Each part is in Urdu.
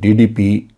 DDP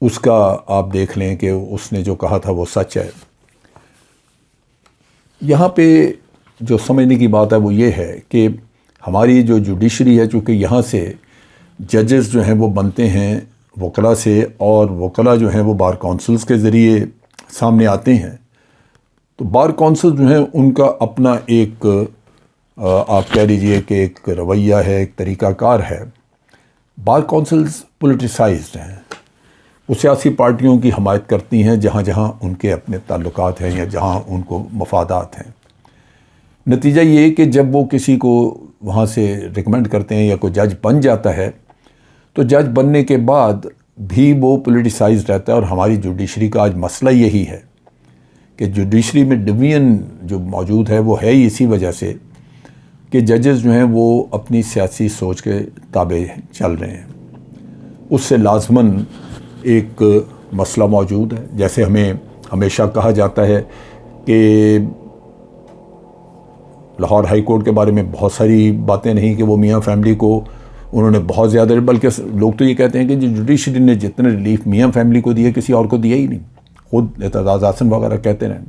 اس کا آپ دیکھ لیں کہ اس نے جو کہا تھا وہ سچ ہے۔ یہاں پہ جو سمجھنے کی بات ہے وہ یہ ہے کہ ہماری جو جوڈیشری ہے، چونکہ یہاں سے ججز جو ہیں وہ بنتے ہیں وکلاء سے، اور وکلاء جو ہیں وہ بار کونسلز کے ذریعے سامنے آتے ہیں، تو بار کونسل جو ہیں ان کا اپنا ایک آپ کہہ لیجئے کہ ایک رویہ ہے، ایک طریقہ کار ہے۔ بار کونسلز پولیٹیسائزڈ ہیں، وہ سیاسی پارٹیوں کی حمایت کرتی ہیں جہاں جہاں ان کے اپنے تعلقات ہیں یا جہاں ان کو مفادات ہیں۔ نتیجہ یہ کہ جب وہ کسی کو وہاں سے ریکمینڈ کرتے ہیں یا کوئی جج بن جاتا ہے، تو جج بننے کے بعد بھی وہ پولیٹیسائزڈ رہتا ہے۔ اور ہماری جوڈیشری کا آج مسئلہ یہی ہے کہ جوڈیشری میں ڈویژن جو موجود ہے وہ ہے ہی اسی وجہ سے کہ ججز جو ہیں وہ اپنی سیاسی سوچ کے تابع چل رہے ہیں۔ اس سے لازماً ایک مسئلہ موجود ہے۔ جیسے ہمیں ہمیشہ کہا جاتا ہے کہ لاہور ہائی کورٹ کے بارے میں بہت ساری باتیں نہیں کہ وہ میاں فیملی کو انہوں نے بہت زیادہ، بلکہ لوگ تو یہ کہتے ہیں کہ جوڈیشری نے جتنے ریلیف میاں فیملی کو دیا کسی اور کو دیا ہی نہیں، خود اعتزاز احسن وغیرہ کہتے رہیں۔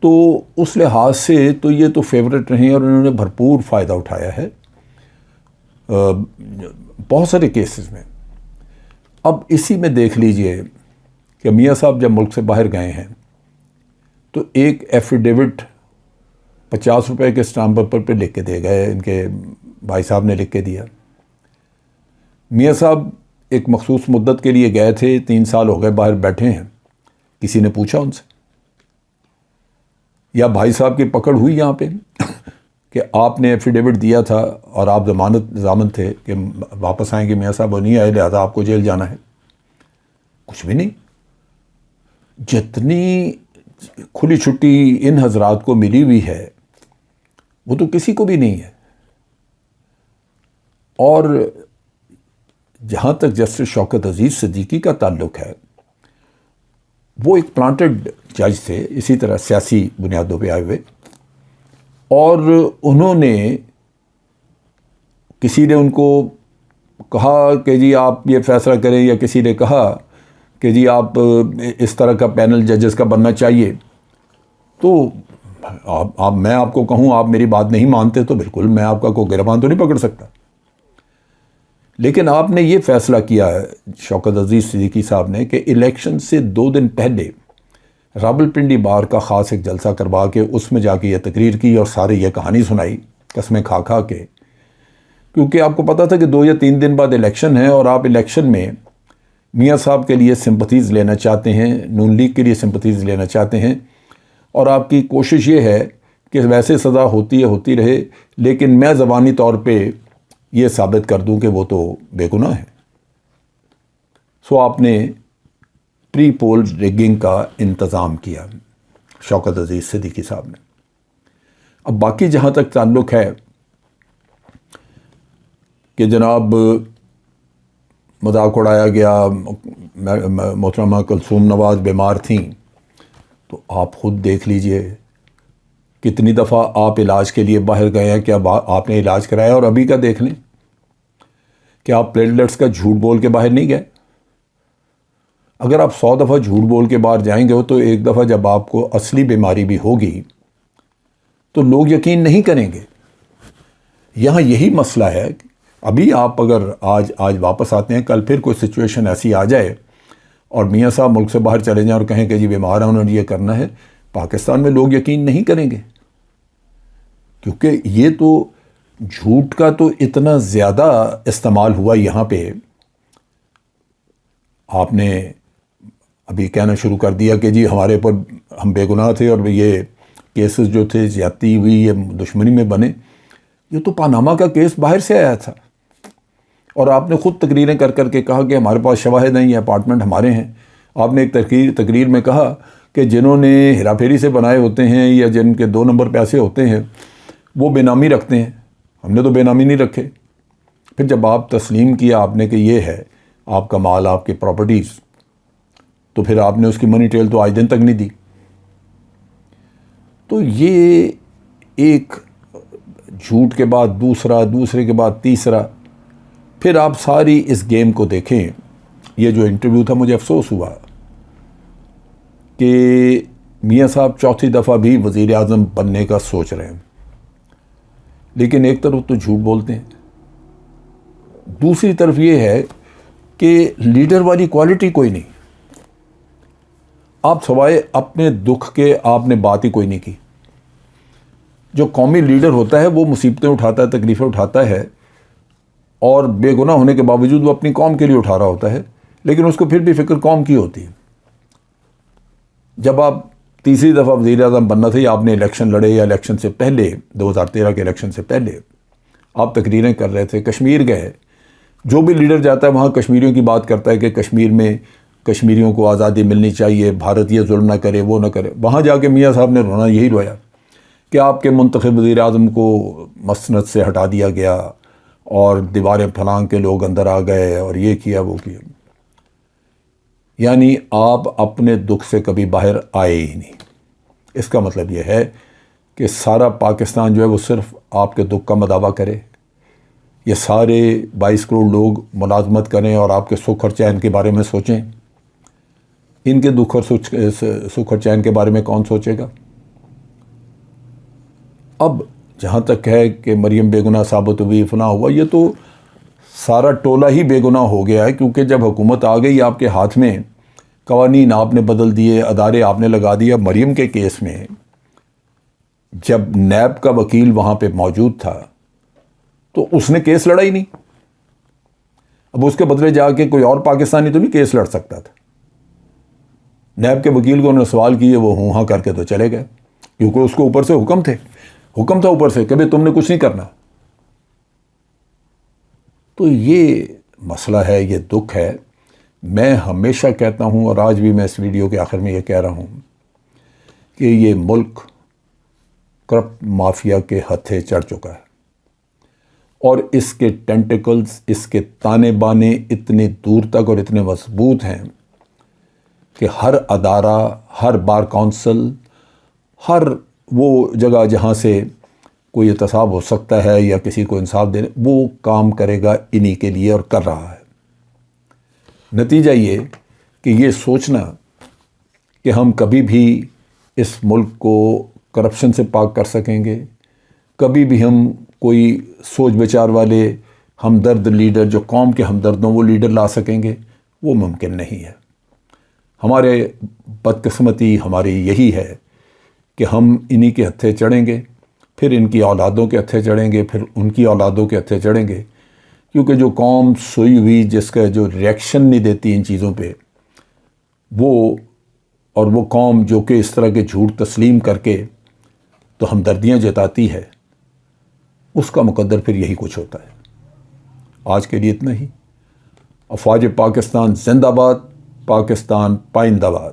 تو اس لحاظ سے تو یہ تو فیورٹ رہے اور انہوں نے بھرپور فائدہ اٹھایا ہے بہت سارے کیسز میں۔ اب اسی میں دیکھ لیجئے کہ میاں صاحب جب ملک سے باہر گئے ہیں تو ایک ایفیڈیوٹ 50 روپے کے اسٹامپ پیپر پہ لکھ کے دے گئے، ان کے بھائی صاحب نے لکھ کے دیا۔ میاں صاحب ایک مخصوص مدت کے لیے گئے تھے، 3 سال ہو گئے باہر بیٹھے ہیں، کسی نے پوچھا ان سے؟ یا بھائی صاحب کی پکڑ ہوئی یہاں پہ کہ آپ نے ایفیڈیوٹ دیا تھا اور آپ ضامن تھے کہ واپس آئیں گے، میاں صاحب وہ نہیں آئے لہذا آپ کو جیل جانا ہے؟ کچھ بھی نہیں۔ جتنی کھلی چھٹی ان حضرات کو ملی ہوئی ہے وہ تو کسی کو بھی نہیں ہے۔ اور جہاں تک جسٹس شوکت عزیز صدیقی کا تعلق ہے، وہ ایک پلانٹڈ جج تھے، اسی طرح سیاسی بنیادوں پہ آئے ہوئے، اور انہوں نے کسی نے ان کو کہا کہ جی آپ یہ فیصلہ کریں، یا کسی نے کہا کہ جی آپ اس طرح کا پینل ججز کا بننا چاہیے، تو میں آپ کو کہوں آپ میری بات نہیں مانتے تو بالکل میں آپ کا کوئی گربان تو نہیں پکڑ سکتا۔ لیکن آپ نے یہ فیصلہ کیا ہے شوکت عزیز صدیقی صاحب نے کہ الیکشن سے 2 دن پہلے راولپنڈی بار کا خاص ایک جلسہ کروا کے اس میں جا کے یہ تقریر کی اور سارے یہ کہانی سنائی قسمیں کھا کھا کے، کیونکہ آپ کو پتا تھا کہ 2 یا 3 دن بعد الیکشن ہے اور آپ الیکشن میں میاں صاحب کے لیے سمپتھیز لینا چاہتے ہیں، نون لیگ کے لیے سمپتھیز لینا چاہتے ہیں، اور آپ کی کوشش یہ ہے کہ ویسے سزا ہوتی رہے لیکن میں زبانی طور پہ یہ ثابت کر دوں کہ وہ تو بے گناہ ہے۔ سو آپ نے پری پول ریگنگ کا انتظام کیا شوکت عزیز صدیقی صاحب نے۔ اب باقی جہاں تک تعلق ہے کہ جناب مذاق اڑایا گیا، محترمہ کلثوم نواز بیمار تھیں، تو آپ خود دیکھ لیجئے کتنی دفعہ آپ علاج کے لیے باہر گئے ہیں، کیا آپ نے علاج کرایا؟ اور ابھی کا دیکھ لیں کہ آپ پلیٹلیٹس کا جھوٹ بول کے باہر نہیں گئے۔ اگر آپ 100 دفعہ جھوٹ بول کے باہر جائیں گے تو ایک دفعہ جب آپ کو اصلی بیماری بھی ہوگی تو لوگ یقین نہیں کریں گے۔ یہاں یہی مسئلہ ہے۔ ابھی آپ اگر آج واپس آتے ہیں، کل پھر کوئی سچویشن ایسی آ جائے اور میاں صاحب ملک سے باہر چلے جائیں اور کہیں کہ جی بیمار ہیں، انہوں نے یہ کرنا ہے، پاکستان میں لوگ یقین نہیں کریں گے، کیونکہ یہ تو جھوٹ کا تو اتنا زیادہ استعمال ہوا یہاں پہ۔ آپ نے ابھی کہنا شروع کر دیا کہ جی ہمارے اوپر ہم بے گناہ تھے اور یہ کیسز جو تھے زیادتی ہوئی، یہ دشمنی میں بنے۔ یہ تو پاناما کا کیس باہر سے آیا تھا، اور آپ نے خود تقریریں کر کے کہا کہ ہمارے پاس شواہد ہیں، یہ اپارٹمنٹ ہمارے ہیں۔ آپ نے ایک تقریر میں کہا کہ جنہوں نے ہیرا پھیری سے بنائے ہوتے ہیں یا جن کے 2 نمبر پیسے ہوتے ہیں وہ بے نامی رکھتے ہیں، ہم نے تو بے نامی نہیں رکھے۔ پھر جب آپ تسلیم کیا آپ نے کہ یہ ہے آپ کا مال، آپ کی پراپرٹیز، تو پھر آپ نے اس کی منی ٹیل تو آج دن تک نہیں دی۔ تو یہ ایک جھوٹ کے بعد دوسرے کے بعد تیسرا، پھر آپ ساری اس گیم کو دیکھیں، یہ جو انٹرویو تھا مجھے افسوس ہوا کہ میاں صاحب چوتھی دفعہ بھی وزیر اعظم بننے کا سوچ رہے ہیں، لیکن ایک طرف تو جھوٹ بولتے ہیں، دوسری طرف یہ ہے کہ لیڈر والی کوالٹی کوئی نہیں. آپ سوائے اپنے دکھ کے آپ نے بات ہی کوئی نہیں کی. جو قومی لیڈر ہوتا ہے وہ مصیبتیں اٹھاتا ہے، تکلیفیں اٹھاتا ہے، اور بے گناہ ہونے کے باوجود وہ اپنی قوم کے لیے اٹھا رہا ہوتا ہے، لیکن اس کو پھر بھی فکر قوم کی ہوتی ہے. جب آپ تیسری دفعہ وزیر اعظم بننا تھا، یا آپ نے الیکشن لڑے، یا الیکشن سے پہلے 2013 کے الیکشن سے پہلے آپ تقریریں کر رہے تھے، کشمیر گئے، جو بھی لیڈر جاتا ہے وہاں کشمیریوں کی بات کرتا ہے کہ کشمیر میں کشمیریوں کو آزادی ملنی چاہیے، بھارت یہ ظلم نہ کرے، وہ نہ کرے. وہاں جا کے میاں صاحب نے رونا یہی رویا کہ آپ کے منتخب وزیر اعظم کو مسند سے ہٹا دیا گیا اور دیواریں پھلانگ کے لوگ اندر آ گئے اور یہ کیا وہ کیا. یعنی آپ اپنے دکھ سے کبھی باہر آئے ہی نہیں. اس کا مطلب یہ ہے کہ سارا پاکستان جو ہے وہ صرف آپ کے دکھ کا مداوع کرے، یہ سارے 22 کروڑ لوگ ملازمت کریں اور آپ کے سکھ اور چین کے بارے میں سوچیں. ان کے دکھ اور سکھ اور چین کے بارے میں کون سوچے گا؟ اب جہاں تک ہے کہ مریم بے گناہ ثابت ہوئی، فنا ہوا، یہ تو سارا ٹولہ ہی بے گناہ ہو گیا ہے، کیونکہ جب حکومت آ گئی آپ کے ہاتھ میں، قوانین آپ نے بدل دیے، ادارے آپ نے لگا دیا. مریم کے کیس میں جب نیب کا وکیل وہاں پہ موجود تھا تو اس نے کیس لڑا ہی نہیں. اب اس کے بدلے جا کے کوئی اور پاکستانی تو نہیں کیس لڑ سکتا تھا. نیب کے وکیل کو انہوں نے سوال کیے، وہ ہوں ہاں کر کے تو چلے گئے، کیونکہ اس کو اوپر سے حکم تھا اوپر سے کہ بھئی تم نے کچھ نہیں کرنا. تو یہ مسئلہ ہے، یہ دکھ ہے. میں ہمیشہ کہتا ہوں، اور آج بھی میں اس ویڈیو کے آخر میں یہ کہہ رہا ہوں کہ یہ ملک کرپٹ مافیا کے ہتھے چڑھ چکا ہے، اور اس کے ٹینٹیکلز، اس کے تانے بانے اتنے دور تک اور اتنے مضبوط ہیں کہ ہر ادارہ، ہر بار کونسل، ہر وہ جگہ جہاں سے کوئی احتساب ہو سکتا ہے یا کسی کو انصاف دینے، وہ کام کرے گا انہی کے لیے، اور کر رہا ہے. نتیجہ یہ کہ یہ سوچنا کہ ہم کبھی بھی اس ملک کو کرپشن سے پاک کر سکیں گے، کبھی بھی ہم کوئی سوچ بچار والے ہمدرد لیڈر جو قوم کے ہمدردوں وہ لیڈر لا سکیں گے، وہ ممکن نہیں ہے. ہمارے بدقسمتی ہماری یہی ہے کہ ہم انہی کے ہتھے چڑھیں گے، پھر ان کی اولادوں کے ہتھے چڑھیں گے، پھر ان کی اولادوں کے ہتھے چڑھیں گے. کیونکہ جو قوم سوئی ہوئی، جس کا جو ریئیکشن نہیں دیتی ان چیزوں پہ، وہ قوم جو کہ اس طرح کے جھوٹ تسلیم کر کے تو ہمدردیاں جتاتی ہے، اس کا مقدر پھر یہی کچھ ہوتا ہے. آج کے لیے اتنا ہی. افواج پاکستان زندہ باد، پاکستان پائندہ باد.